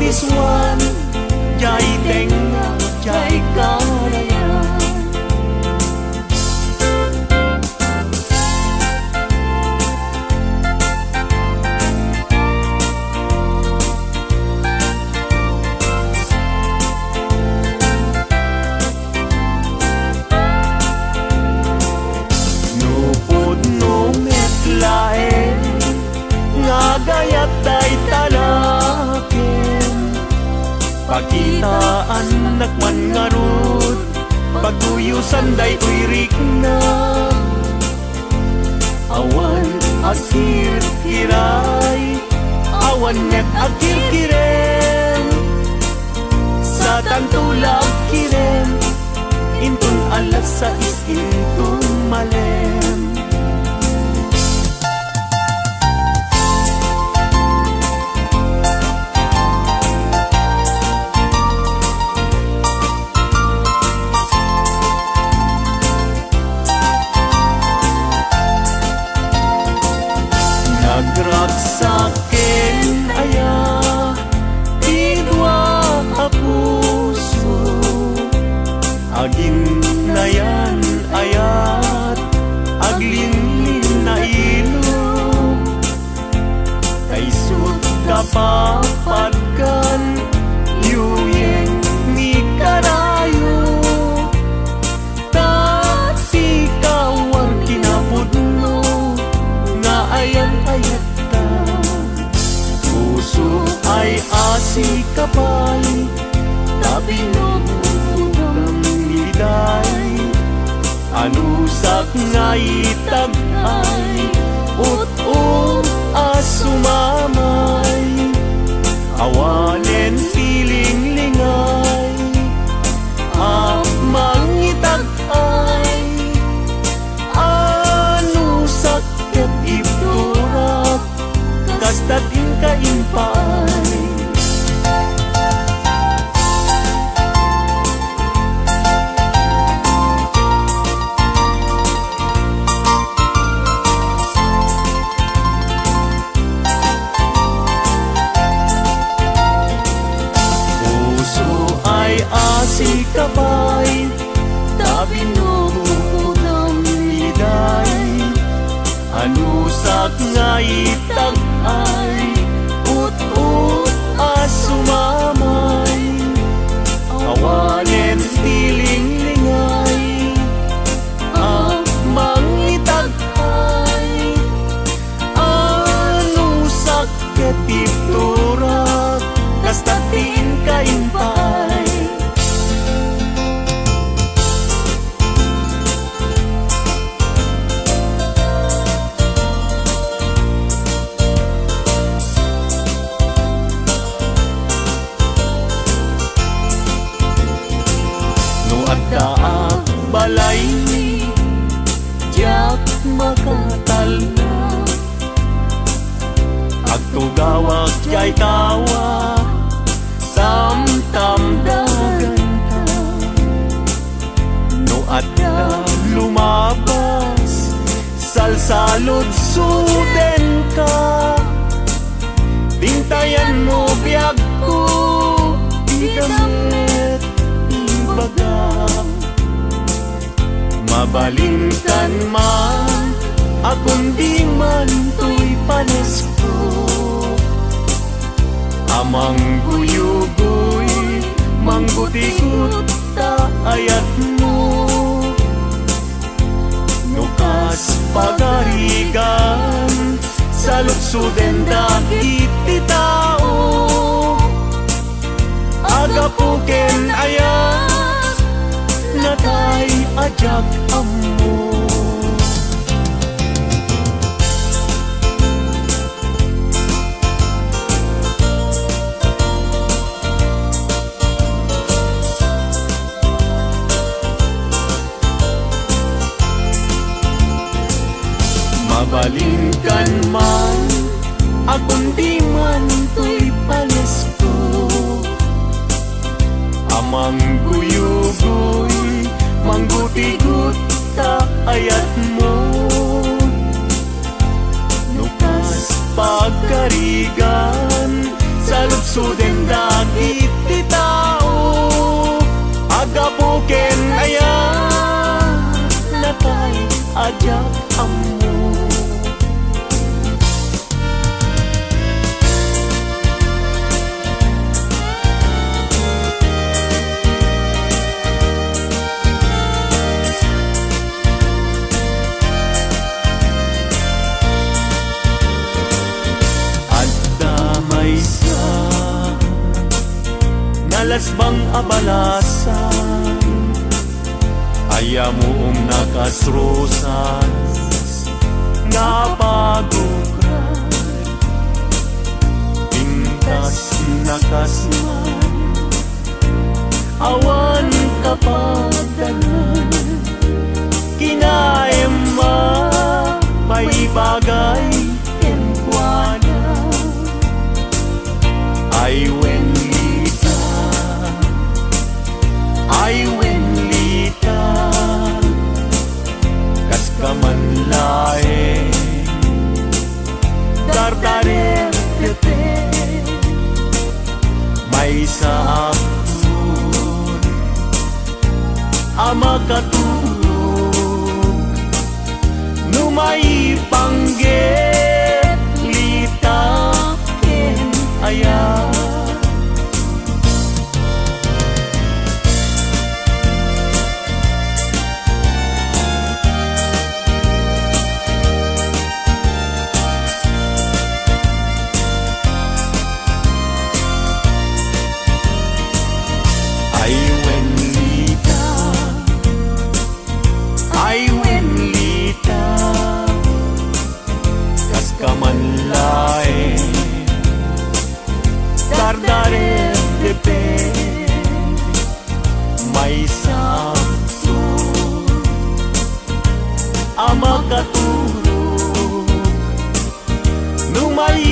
this one, jai tenga, jai karayan. Nupod no metlae, nga gayat day talaken. Pakitaan nakman ngarud, paguyusan day uirik na. Awan akir kiray, awan net akir kiren. Sa tantulag kiren, intun alas sa intun malem. Nagragsaken aya, tidwa a puso, agin na yan ayat, aglinlin na ilog. Kaisut kapapadkan, yuyeng ni karayo. Tati kawar kinapudno, nga ayan ayat ka. Puso ay asi kapay, tabi no putang liday. Anusak nga itag ay, ut-ut asumamay. Awanen piling lingay, mangitag ay. Anusak ket iturak, kastatin kaimpay. Si kabay, tabi no ng liday. Anusak nga itag ay, ut-ut asumamay. Awanen tiling lingay, mangitag ay. Anusak ketiturak, kastatin kaimpay. Daag balay ni jak makatalna, agtugawag jay tawa, samtam dagan ka. No adda lumabas, salsalod suden ka. Tintayan mo biyag ko, igamit baga. Mabalingkan man, akong di man to'y panesko. Amang guyugoy, manggutikot ta ayat mo. Nukas pagarigan, sa lutsuden dagit ti tao. Agapuken ayat, natay ajak amo. Mabalingkan man, akong di man to'y panesko. Amang guyugoy, manggutigot ta ayat mo. Nukas pagkarigan, sa lutsuden dagit ti tao, agapuken aya natay ajak ammo. Nalasbang abalasan, ayamuong nakasrosas, napagukran, pintas nakasman, awan kapadanan, kinaema, may bagay, kenkwana, ay wenlita, kas kamanlae, dardare tete, may saakun, ama katulog, numay pangget, litaken aya. Ay wenlita, kas kamanlae, dardare tepe, may samsun, ama katulog, numay